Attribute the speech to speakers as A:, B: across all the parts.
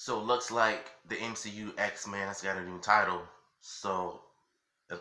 A: So it looks like the MCU X-Men has got a new title. So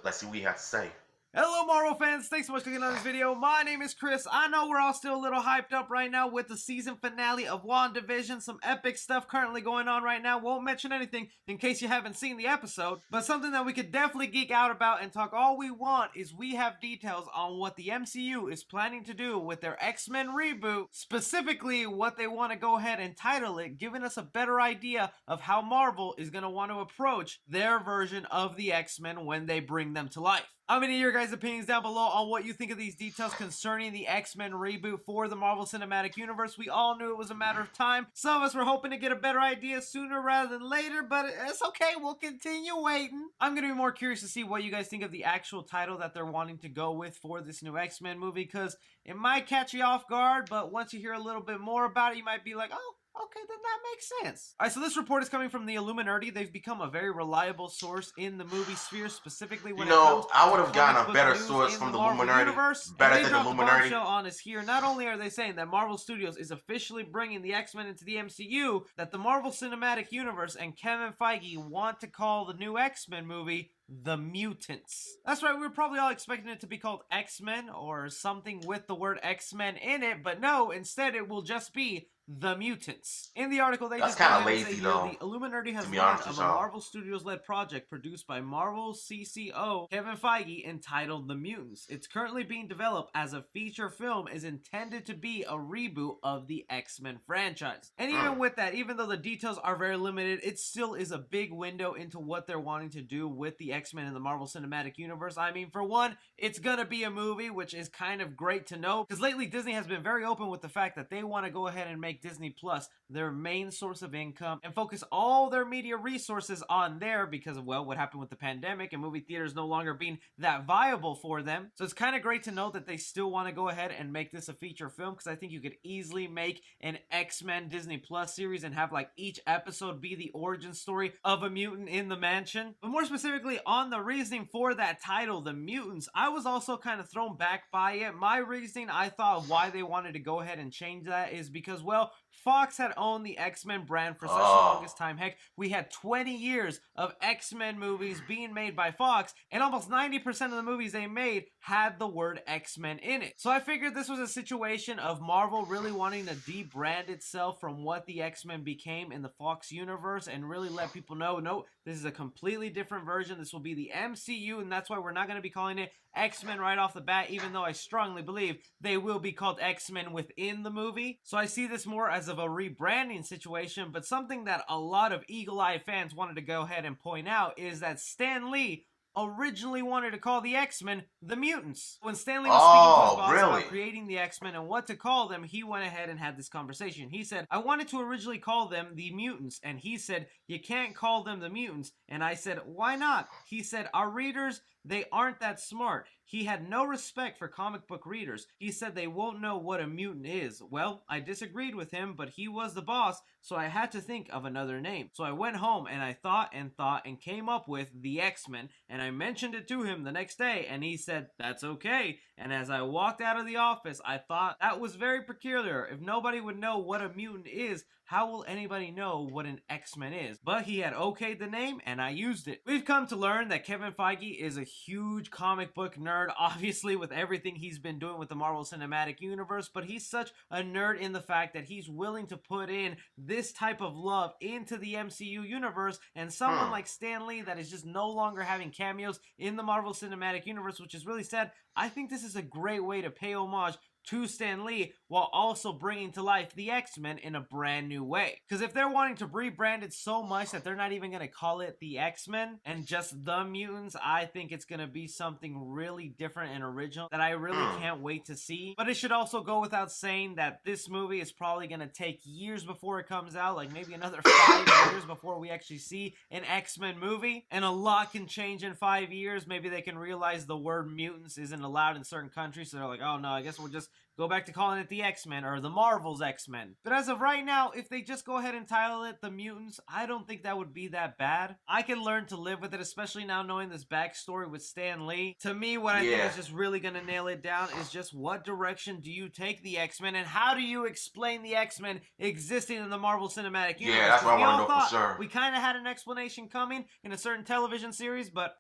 A: let's see what we have to say.
B: Hello Marvel fans, thanks so much for clicking on this video. My name is Chris. I know we're all still a little hyped up right now with the season finale of WandaVision. Some epic stuff currently going on right now. Won't mention anything in case you haven't seen the episode, but something that we could definitely geek out about and talk all we want is we have details on what the MCU is planning to do with their X-Men reboot, specifically what they want to go ahead and title it, giving us a better idea of how Marvel is going to want to approach their version of the X-Men when they bring them to life. I'm going to hear your guys' opinions down below on what you think of these details concerning the X-Men reboot for the Marvel Cinematic Universe. We all knew it was a matter of time. Some of us were hoping to get a better idea sooner rather than later, but it's okay. We'll continue waiting. I'm going to be more curious to see what you guys think of the actual title that they're wanting to go with for this new X-Men movie, because it might catch you off guard, but once you hear a little bit more about it, you might be like, oh, okay, then that makes sense. All right, so this report is coming from the Illuminati. They've become a very reliable source in the movie sphere, specifically when it comes to
A: I would have gotten a
B: comic
A: better
B: book news
A: source
B: in
A: from the
B: Marvel
A: Illuminati.
B: Universe.
A: Better
B: And they
A: than the
B: dropped a
A: Illuminati.
B: bombshell on us here. Not only are they saying that Marvel Studios is officially bringing the X-Men into the MCU, that the Marvel Cinematic Universe and Kevin Feige want to call the new X-Men movie The Mutants. That's right, we were probably all expecting it to be called X-Men or something with the word X-Men in it, but no, instead it will just be The Mutants. In the article, they
A: That's
B: just
A: kinda
B: go ahead and
A: lazy,
B: say,
A: though,
B: the Illuminati has
A: to be
B: learned
A: honest
B: of
A: with
B: a
A: y'all.
B: Marvel Studios-led project produced by Marvel CCO Kevin Feige entitled The Mutants. It's currently being developed as a feature film, is intended to be a reboot of the X-Men franchise. And even with that, even though the details are very limited, it still is a big window into what they're wanting to do with the X-Men in the Marvel Cinematic Universe. I mean, for one, it's gonna be a movie, which is kind of great to know, because lately Disney has been very open with the fact that they want to go ahead and make Disney Plus their main source of income and focus all their media resources on there because of, well, what happened with the pandemic and movie theaters no longer being that viable for them. So it's kind of great to know that they still want to go ahead and make this a feature film, because I think you could easily make an X-Men Disney Plus series and have like each episode be the origin story of a mutant in the mansion. But more specifically on the reasoning for that title, The Mutants, I was also kind of thrown back by it. My reasoning, I thought, of why they wanted to go ahead and change that is because, well, Fox had owned the X-Men brand for such the longest time. Heck, we had 20 years of X-Men movies being made by Fox, and almost 90% of the movies they made had the word X-Men in it. So I figured this was a situation of Marvel really wanting to debrand itself from what the X-Men became in the Fox universe and really let people know, no, this is a completely different version. This will be the MCU, and that's why we're not going to be calling it X-Men right off the bat, even though I strongly believe they will be called X-Men within the movie. So I see this more as of a rebranding situation, but something that a lot of eagle-eyed fans wanted to go ahead and point out is that Stan Lee originally wanted to call the X-Men the Mutants. When Stan Lee was speaking to his boss about creating the X-Men and what to call them, he went ahead and had this conversation. He said, I wanted to originally call them the Mutants, and he said, you can't call them the Mutants. And I said, why not? He said, our readers, they aren't that smart. He had no respect for comic book readers. He said they won't know what a mutant is. Well, I disagreed with him, but he was the boss, so I had to think of another name. So I went home and I thought and came up with the X-Men, and I mentioned it to him the next day, and he said, that's okay. And as I walked out of the office, I thought that was very peculiar. If nobody would know what a mutant is, how will anybody know what an X-Men is? But he had okayed the name, and I used it. We've come to learn that Kevin Feige is a huge comic book nerd, obviously, with everything he's been doing with the Marvel Cinematic Universe, but he's such a nerd in the fact that he's willing to put in this type of love into the MCU universe, and someone like Stan Lee that is just no longer having cameos in the Marvel Cinematic Universe, which is really sad. I think this is a great way to pay homage to Stan Lee while also bringing to life the X-Men in a brand new way. Because if they're wanting to rebrand it so much that they're not even going to call it the X-Men and just the Mutants, I think it's going to be something really different and original that I really can't wait to see. But it should also go without saying that this movie is probably going to take years before it comes out, like maybe another 5 years before we actually see an X-Men movie. And a lot can change in 5 years. Maybe they can realize the word mutants isn't allowed in certain countries, so they're like, oh no, I guess we'll just universe, go back to calling it the X-Men or the Marvel's X-Men. But as of right now, if they just go ahead and title it the Mutants, I don't think that would be that bad. I can learn to live with it, especially now knowing this backstory with Stan Lee. To me, what I think is just really gonna nail it down is just what direction do you take the X-Men and how do you explain the X-Men existing in the Marvel Cinematic Universe?
A: Yeah, that's what I want to know for sure.
B: We kind of had an explanation coming in a certain television series, but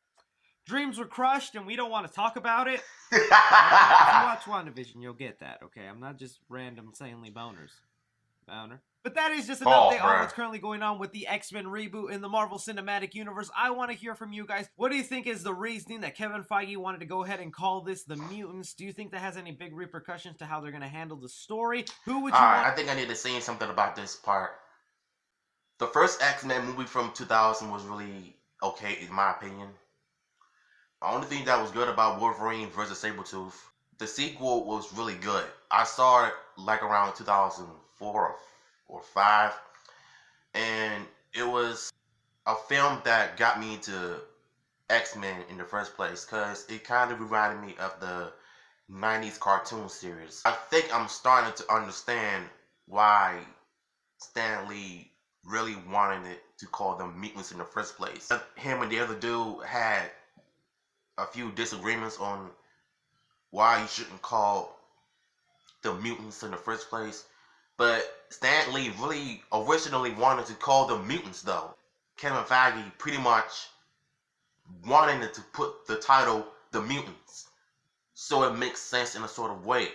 B: dreams were crushed and we don't want to talk about it. If you watch WandaVision, you'll get that, okay? I'm not just random insanely boners. Boner. But that is just an update on what's currently going on with the X-Men reboot in the Marvel Cinematic Universe. I want to hear from you guys. What do you think is the reasoning that Kevin Feige wanted to go ahead and call this the Mutants? Do you think that has any big repercussions to how they're going to handle the story? Who would you want?
A: I think I need to say something about this part. The first X-Men movie from 2000 was really okay, in my opinion. The only thing that was good about Wolverine versus Sabretooth, the sequel was really good. I saw it like around 2004 or 5, and it was a film that got me into X-Men in the first place because it kind of reminded me of the 90s cartoon series. I think I'm starting to understand why Stan Lee really wanted it to call them mutants in the first place. Him and the other dude had a few disagreements on why you shouldn't call the mutants in the first place. But Stan Lee really originally wanted to call them mutants though. Kevin Feige pretty much wanted to put the title The Mutants so it makes sense in a sort of way.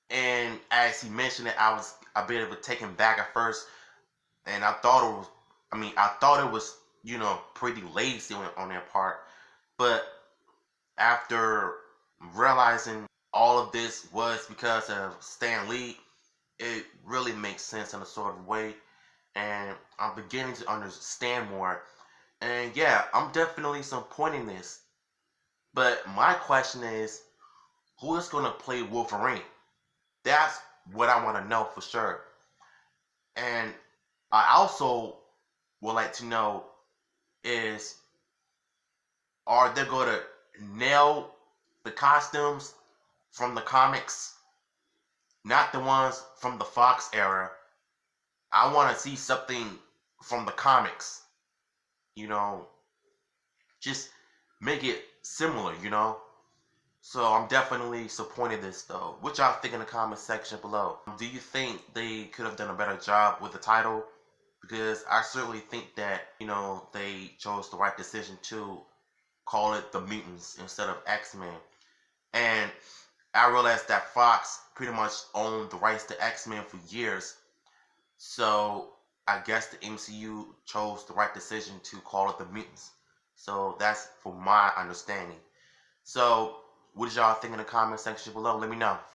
A: And as he mentioned it, I was a bit of a taken back at first, and I thought it was, you know, pretty lazy on their part. But after realizing all of this was because of Stan Lee, it really makes sense in a sort of way, and I'm beginning to understand more. And yeah, I'm definitely supporting this. But my question is, who is going to play Wolverine? That's what I want to know for sure. And I also would like to know is, are they going to nail the costumes from the comics? Not the ones from the Fox era. I want to see something from the comics. You know, just make it similar, you know? So I'm definitely supporting this though. What y'all think in the comment section below? Do you think they could have done a better job with the title? Because I certainly think that, you know, they chose the right decision to call it the Mutants instead of X-Men. And I realized that Fox pretty much owned the rights to X-Men for years. So I guess the MCU chose the right decision to call it the Mutants. So that's for my understanding. So what did y'all think in the comment section below? Let me know.